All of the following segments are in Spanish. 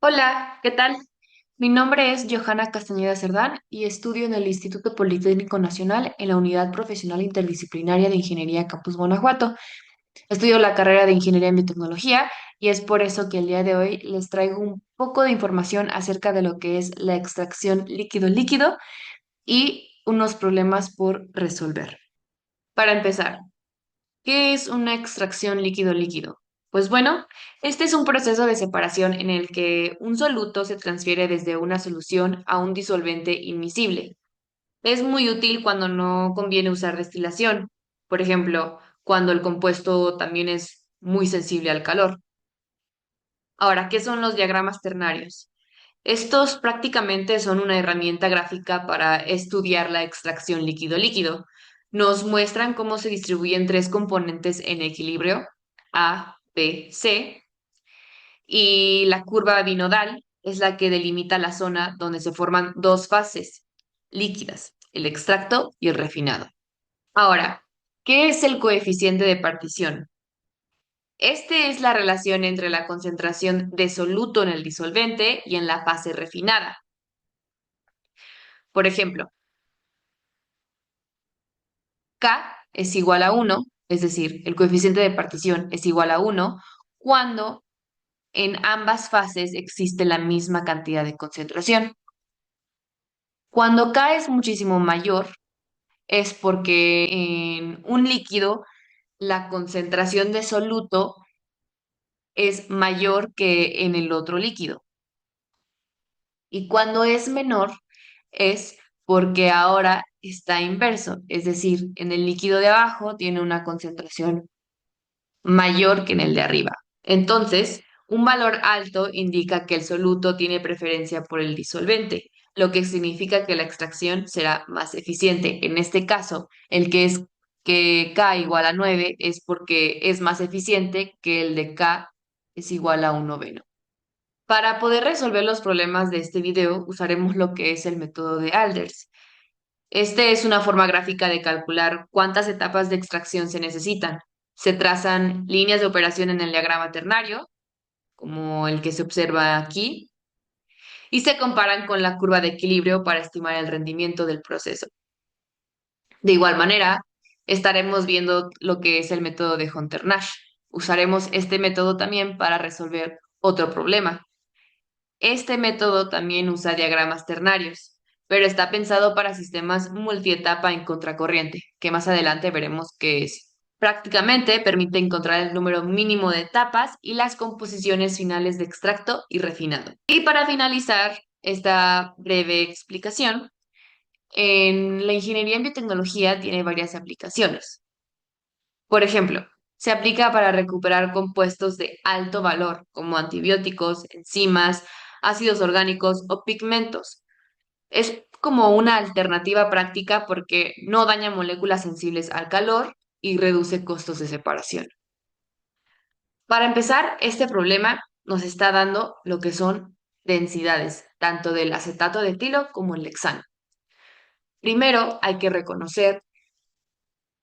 Hola, ¿qué tal? Mi nombre es Johanna Castañeda Cerdán y estudio en el Instituto Politécnico Nacional en la Unidad Profesional Interdisciplinaria de Ingeniería Campus Guanajuato. Estudio la carrera de Ingeniería en Biotecnología y es por eso que el día de hoy les traigo un poco de información acerca de lo que es la extracción líquido-líquido y unos problemas por resolver. Para empezar, ¿qué es una extracción líquido-líquido? Pues bueno, este es un proceso de separación en el que un soluto se transfiere desde una solución a un disolvente inmiscible. Es muy útil cuando no conviene usar destilación, por ejemplo, cuando el compuesto también es muy sensible al calor. Ahora, ¿qué son los diagramas ternarios? Estos prácticamente son una herramienta gráfica para estudiar la extracción líquido-líquido. Nos muestran cómo se distribuyen tres componentes en equilibrio, A, B, C, y la curva binodal es la que delimita la zona donde se forman dos fases líquidas, el extracto y el refinado. Ahora, ¿qué es el coeficiente de partición? Este es la relación entre la concentración de soluto en el disolvente y en la fase refinada. Por ejemplo, K es igual a 1, es decir, el coeficiente de partición es igual a 1 cuando en ambas fases existe la misma cantidad de concentración. Cuando K es muchísimo mayor, es porque en un líquido la concentración de soluto es mayor que en el otro líquido. Y cuando es menor, es porque ahora está inverso, es decir, en el líquido de abajo tiene una concentración mayor que en el de arriba. Entonces, un valor alto indica que el soluto tiene preferencia por el disolvente, lo que significa que la extracción será más eficiente. En este caso, el que es que K igual a 9 es porque es más eficiente que el de K es igual a un noveno. Para poder resolver los problemas de este video, usaremos lo que es el método de Alders. Este es una forma gráfica de calcular cuántas etapas de extracción se necesitan. Se trazan líneas de operación en el diagrama ternario, como el que se observa aquí, y se comparan con la curva de equilibrio para estimar el rendimiento del proceso. De igual manera, estaremos viendo lo que es el método de Hunter-Nash. Usaremos este método también para resolver otro problema. Este método también usa diagramas ternarios, pero está pensado para sistemas multietapa en contracorriente, que más adelante veremos qué es. Prácticamente permite encontrar el número mínimo de etapas y las composiciones finales de extracto y refinado. Y para finalizar esta breve explicación, en la ingeniería en biotecnología tiene varias aplicaciones. Por ejemplo, se aplica para recuperar compuestos de alto valor, como antibióticos, enzimas, ácidos orgánicos o pigmentos. Es como una alternativa práctica porque no daña moléculas sensibles al calor y reduce costos de separación. Para empezar, este problema nos está dando lo que son densidades, tanto del acetato de etilo como el hexano. Primero hay que reconocer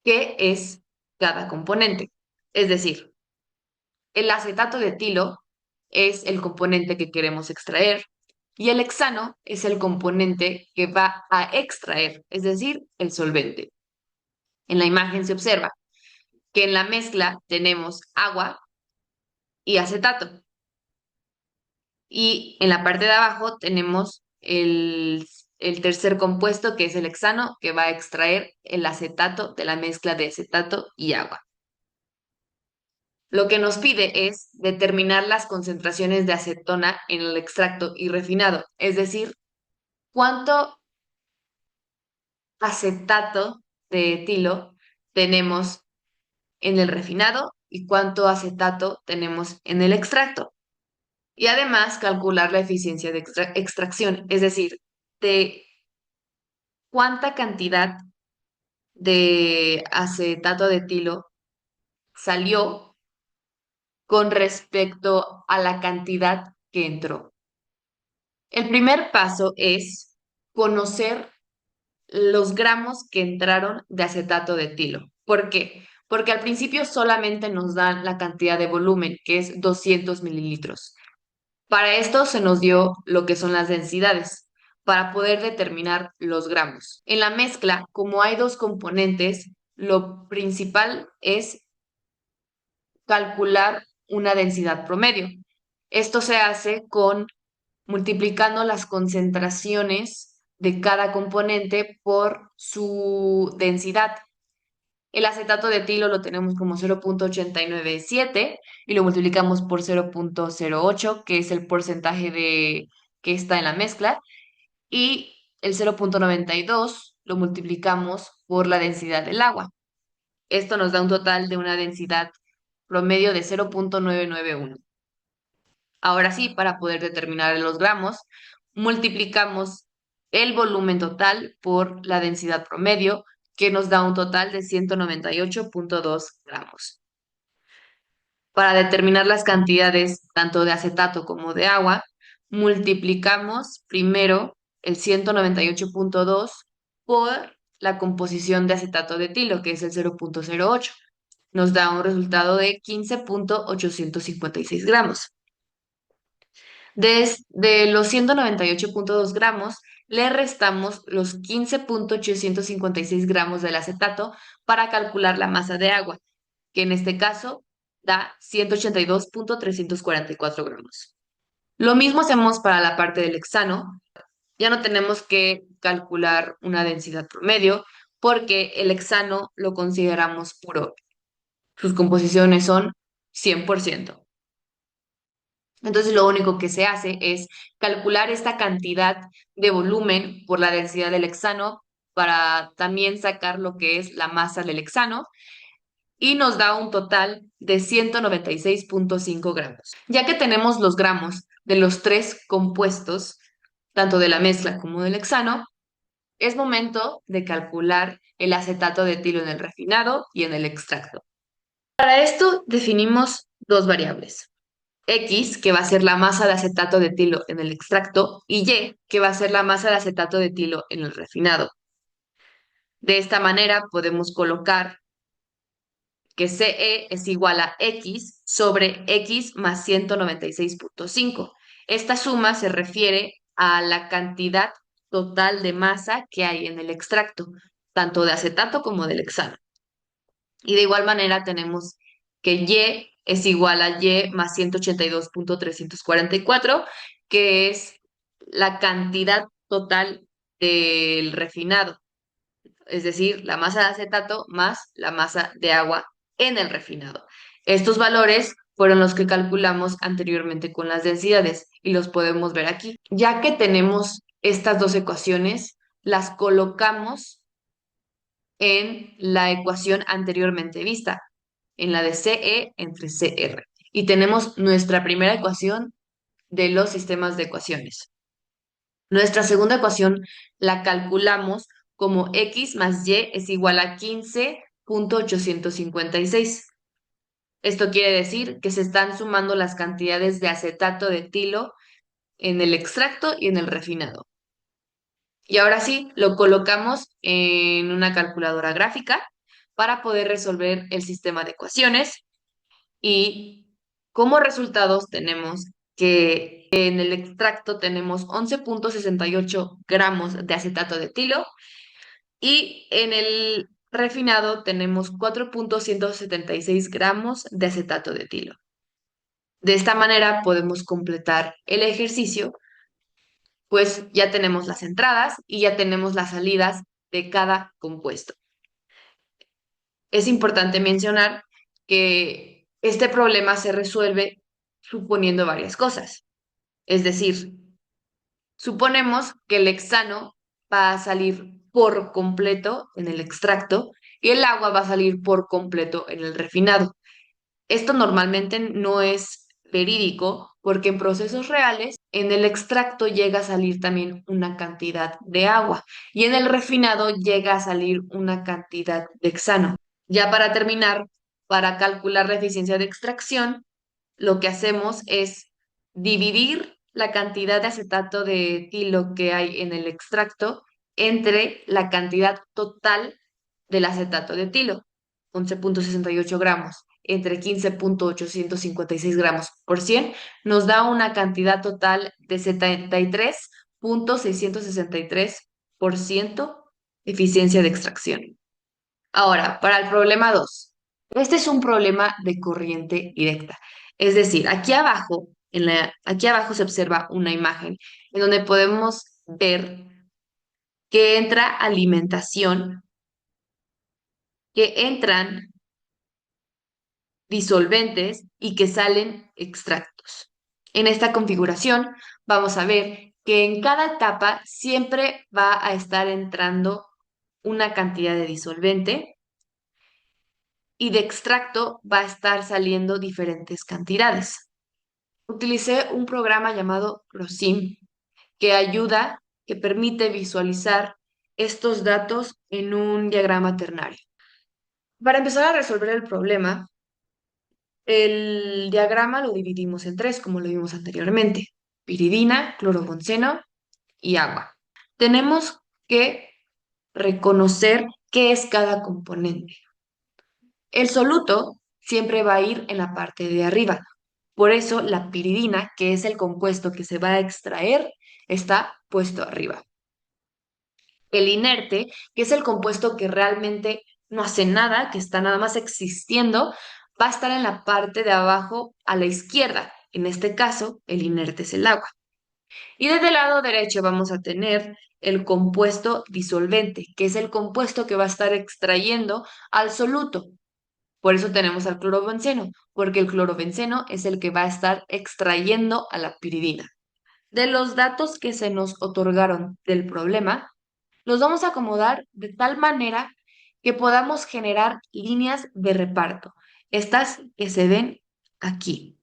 qué es cada componente. Es decir, el acetato de etilo es el componente que queremos extraer y el hexano es el componente que va a extraer, es decir, el solvente. En la imagen se observa que en la mezcla tenemos agua y acetato y en la parte de abajo tenemos el tercer compuesto que es el hexano que va a extraer el acetato de la mezcla de acetato y agua. Lo que nos pide es determinar las concentraciones de acetona en el extracto y refinado, es decir, cuánto acetato de etilo tenemos en el refinado y cuánto acetato tenemos en el extracto. Y además calcular la eficiencia de extracción, es decir, de cuánta cantidad de acetato de etilo salió con respecto a la cantidad que entró. El primer paso es conocer los gramos que entraron de acetato de etilo. ¿Por qué? Porque al principio solamente nos dan la cantidad de volumen, que es 200 mililitros. Para esto se nos dio lo que son las densidades, para poder determinar los gramos. En la mezcla, como hay dos componentes, lo principal es calcular una densidad promedio. Esto se hace con multiplicando las concentraciones de cada componente por su densidad. El acetato de etilo lo tenemos como 0,897 y lo multiplicamos por 0,08, que es el porcentaje que está en la mezcla, y el 0,92 lo multiplicamos por la densidad del agua. Esto nos da un total de una densidad promedio de 0,991. Ahora sí, para poder determinar los gramos, multiplicamos el volumen total por la densidad promedio, que nos da un total de 198,2 gramos. Para determinar las cantidades tanto de acetato como de agua, multiplicamos primero el 198,2 por la composición de acetato de etilo, que es el 0,08. Nos da un resultado de 15,856 gramos. De los 198,2 gramos, le restamos los 15,856 gramos del acetato para calcular la masa de agua, que en este caso da 182,344 gramos. Lo mismo hacemos para la parte del hexano. Ya no tenemos que calcular una densidad promedio porque el hexano lo consideramos puro. Sus composiciones son 100%. Entonces lo único que se hace es calcular esta cantidad de volumen por la densidad del hexano para también sacar lo que es la masa del hexano y nos da un total de 196,5 gramos. Ya que tenemos los gramos de los tres compuestos, tanto de la mezcla como del hexano, es momento de calcular el acetato de etilo en el refinado y en el extracto. Para esto definimos dos variables. X, que va a ser la masa de acetato de etilo en el extracto, y Y, que va a ser la masa de acetato de etilo en el refinado. De esta manera podemos colocar que CE es igual a X sobre X más 196,5. Esta suma se refiere a la cantidad total de masa que hay en el extracto, tanto de acetato como del hexano. Y de igual manera tenemos que Y es igual a Y más 182,344, que es la cantidad total del refinado, es decir, la masa de acetato más la masa de agua en el refinado. Estos valores fueron los que calculamos anteriormente con las densidades y los podemos ver aquí. Ya que tenemos estas dos ecuaciones, las colocamos en la ecuación anteriormente vista, en la de CE entre CR. Y tenemos nuestra primera ecuación de los sistemas de ecuaciones. Nuestra segunda ecuación la calculamos como X más Y es igual a 15,856. Esto quiere decir que se están sumando las cantidades de acetato de etilo en el extracto y en el refinado. Y ahora sí, lo colocamos en una calculadora gráfica para poder resolver el sistema de ecuaciones y como resultados tenemos que en el extracto tenemos 11,68 gramos de acetato de etilo y en el refinado tenemos 4,176 gramos de acetato de etilo. De esta manera podemos completar el ejercicio, pues ya tenemos las entradas y ya tenemos las salidas de cada compuesto. Es importante mencionar que este problema se resuelve suponiendo varias cosas. Es decir, suponemos que el hexano va a salir por completo en el extracto y el agua va a salir por completo en el refinado. Esto normalmente no es verídico porque en procesos reales en el extracto llega a salir también una cantidad de agua y en el refinado llega a salir una cantidad de hexano. Ya para terminar, para calcular la eficiencia de extracción, lo que hacemos es dividir la cantidad de acetato de etilo que hay en el extracto entre la cantidad total del acetato de etilo, 11,68 gramos. entre 15,856 gramos por 100, nos da una cantidad total de 73,663% eficiencia de extracción. Ahora, para el problema 2, este es un problema de corriente directa. Es decir, aquí abajo se observa una imagen en donde podemos ver que entra alimentación, que entran disolventes y que salen extractos. En esta configuración vamos a ver que en cada etapa siempre va a estar entrando una cantidad de disolvente y de extracto va a estar saliendo diferentes cantidades. Utilicé un programa llamado ProSim que ayuda, que permite visualizar estos datos en un diagrama ternario. Para empezar a resolver el problema, el diagrama lo dividimos en tres, como lo vimos anteriormente: piridina, clorobenceno y agua. Tenemos que reconocer qué es cada componente. El soluto siempre va a ir en la parte de arriba. Por eso la piridina, que es el compuesto que se va a extraer, está puesto arriba. El inerte, que es el compuesto que realmente no hace nada, que está nada más existiendo, va a estar en la parte de abajo a la izquierda. En este caso, el inerte es el agua. Y desde el lado derecho vamos a tener el compuesto disolvente, que es el compuesto que va a estar extrayendo al soluto. Por eso tenemos al clorobenceno, porque el clorobenceno es el que va a estar extrayendo a la piridina. De los datos que se nos otorgaron del problema, los vamos a acomodar de tal manera que podamos generar líneas de reparto, estas que se ven aquí.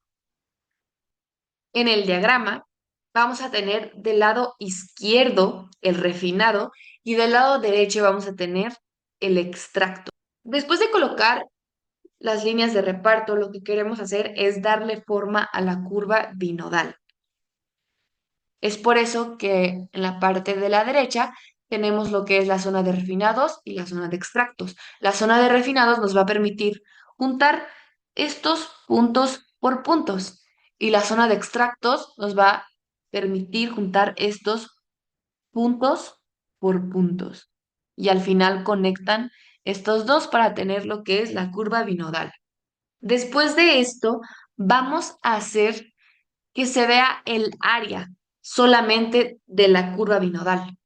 En el diagrama vamos a tener del lado izquierdo el refinado y del lado derecho vamos a tener el extracto. Después de colocar las líneas de reparto, lo que queremos hacer es darle forma a la curva binodal. Es por eso que en la parte de la derecha tenemos lo que es la zona de refinados y la zona de extractos. La zona de refinados nos va a permitir juntar estos puntos por puntos y la zona de extractos nos va a permitir juntar estos puntos por puntos. Y al final conectan estos dos para tener lo que es la curva binodal. Después de esto, vamos a hacer que se vea el área solamente de la curva binodal.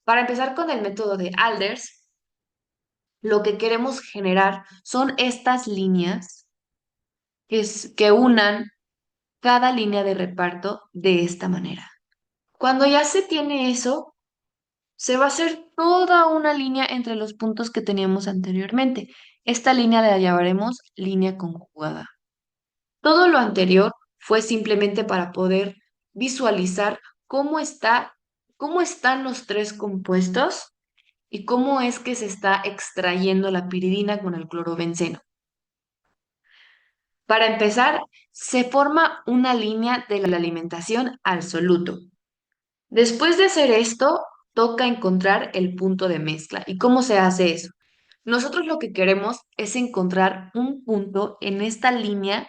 Para empezar con el método de Alders, lo que queremos generar son estas líneas que unan cada línea de reparto de esta manera. Cuando ya se tiene eso, se va a hacer toda una línea entre los puntos que teníamos anteriormente. Esta línea la llamaremos línea conjugada. Todo lo anterior fue simplemente para poder visualizar cómo están los tres compuestos y cómo es que se está extrayendo la piridina con el clorobenceno. Para empezar, se forma una línea de la alimentación al soluto. Después de hacer esto, toca encontrar el punto de mezcla. ¿Y cómo se hace eso? Nosotros lo que queremos es encontrar un punto en esta línea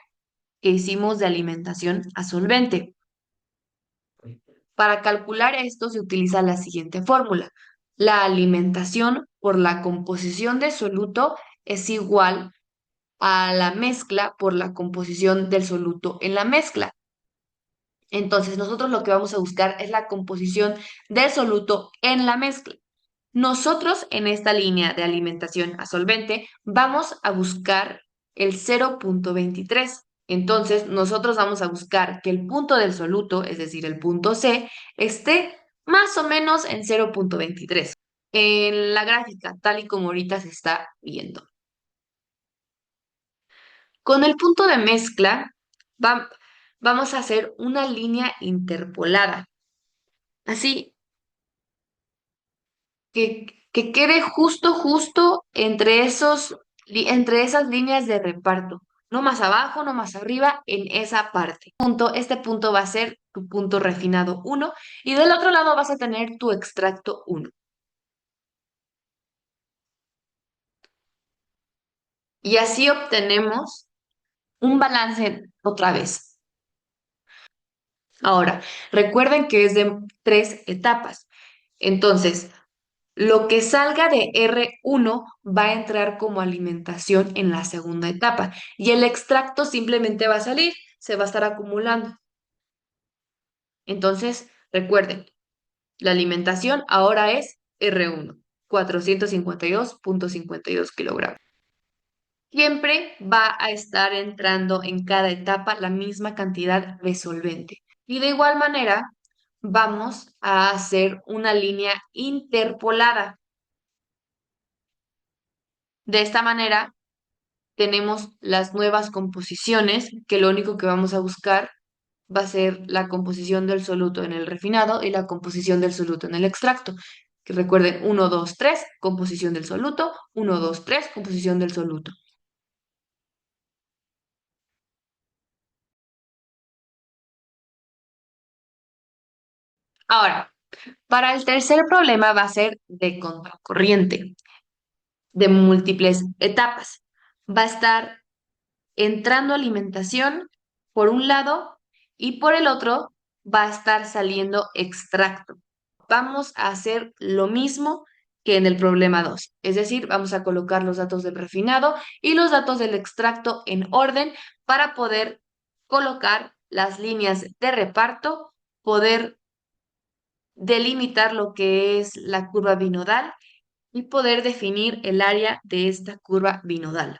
que hicimos de alimentación a solvente. Para calcular esto se utiliza la siguiente fórmula. La alimentación por la composición de soluto es igual a la mezcla por la composición del soluto en la mezcla. Entonces, nosotros lo que vamos a buscar es la composición del soluto en la mezcla. Nosotros en esta línea de alimentación a solvente vamos a buscar el 0,23. Entonces, nosotros vamos a buscar que el punto del soluto, es decir, el punto C, esté más o menos en 0,23 en la gráfica, tal y como ahorita se está viendo. Con el punto de mezcla vamos a hacer una línea interpolada, así que quede justo entre esas líneas de reparto. No más abajo, no más arriba, en esa parte. Este punto va a ser tu punto refinado 1 y del otro lado vas a tener tu extracto 1. Y así obtenemos un balance otra vez. Ahora, recuerden que es de 3 etapas. Entonces, lo que salga de R1 va a entrar como alimentación en la segunda etapa y el extracto simplemente va a salir, se va a estar acumulando. Entonces, recuerden, la alimentación ahora es R1, 452,52 kilogramos. Siempre va a estar entrando en cada etapa la misma cantidad de solvente. Y de igual manera, vamos a hacer una línea interpolada. De esta manera, tenemos las nuevas composiciones, que lo único que vamos a buscar va a ser la composición del soluto en el refinado y la composición del soluto en el extracto. Que recuerden, 1, 2, 3, composición del soluto, 1, 2, 3, composición del soluto. Ahora, para el tercer problema va a ser de contracorriente, de múltiples etapas. Va a estar entrando alimentación por un lado y por el otro va a estar saliendo extracto. Vamos a hacer lo mismo que en el problema 2, es decir, vamos a colocar los datos del refinado y los datos del extracto en orden para poder colocar las líneas de reparto, poder delimitar lo que es la curva binodal y poder definir el área de esta curva binodal.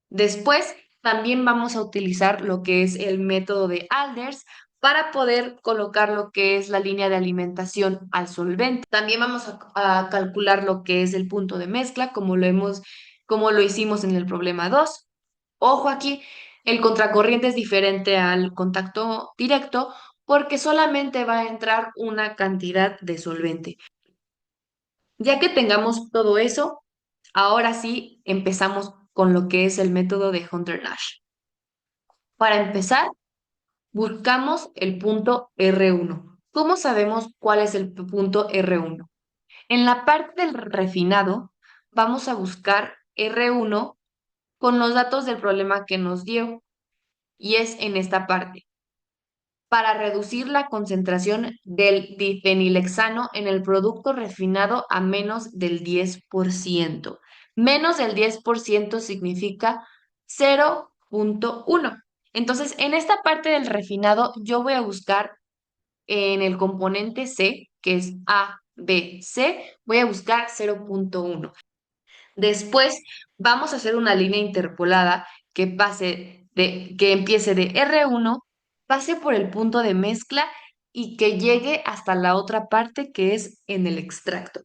Después, también vamos a utilizar lo que es el método de Alders para poder colocar lo que es la línea de alimentación al solvente. También vamos a calcular lo que es el punto de mezcla, como lo hicimos en el problema 2. Ojo aquí, el contracorriente es diferente al contacto directo porque solamente va a entrar una cantidad de solvente. Ya que tengamos todo eso, ahora sí empezamos con lo que es el método de Hunter-Nash. Para empezar, buscamos el punto R1. ¿Cómo sabemos cuál es el punto R1? En la parte del refinado, vamos a buscar R1 con los datos del problema que nos dio, y es en esta parte. Para reducir la concentración del difenilhexano en el producto refinado a menos del 10%. Menos del 10% significa 0,1. Entonces, en esta parte del refinado, yo voy a buscar en el componente C, que es A, B, C, voy a buscar 0,1. Después vamos a hacer una línea interpolada que empiece de R1, pase por el punto de mezcla y que llegue hasta la otra parte que es en el extracto.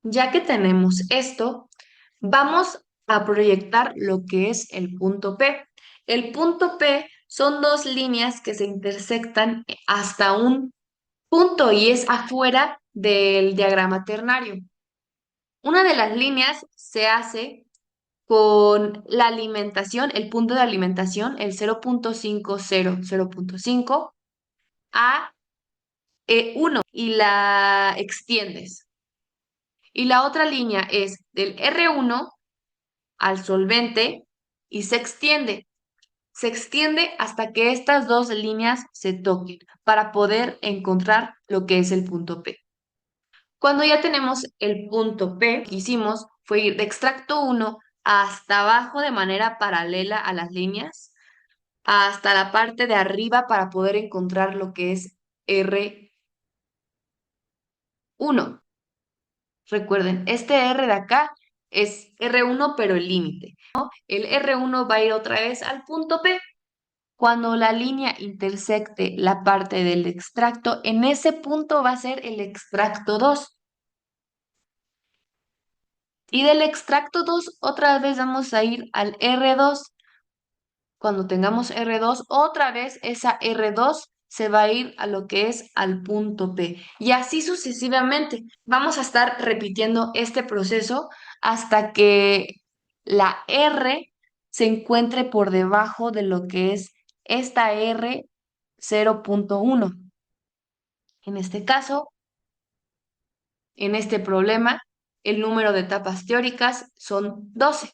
Ya que tenemos esto, vamos a proyectar lo que es el punto P. El punto P son dos líneas que se intersectan hasta un punto y es afuera del diagrama ternario. Una de las líneas se hace con la alimentación, el punto de alimentación, el 0,50, 0,5 a 1 y la extiendes. Y la otra línea es del R1 al solvente y se extiende hasta que estas dos líneas se toquen para poder encontrar lo que es el punto P. Cuando ya tenemos el punto P, lo que hicimos fue ir de extracto 1 hasta abajo de manera paralela a las líneas, hasta la parte de arriba para poder encontrar lo que es R1. Recuerden, este R de acá es R1, pero el límite, ¿no? El R1 va a ir otra vez al punto P. Cuando la línea intersecte la parte del extracto, en ese punto va a ser el extracto 2. Y del extracto 2 otra vez vamos a ir al R2. Cuando tengamos R2, otra vez esa R2 se va a ir a lo que es al punto P. Y así sucesivamente. Vamos a estar repitiendo este proceso hasta que la R se encuentre por debajo de lo que es esta R 0,1. En este caso, en este problema, el número de etapas teóricas son 12.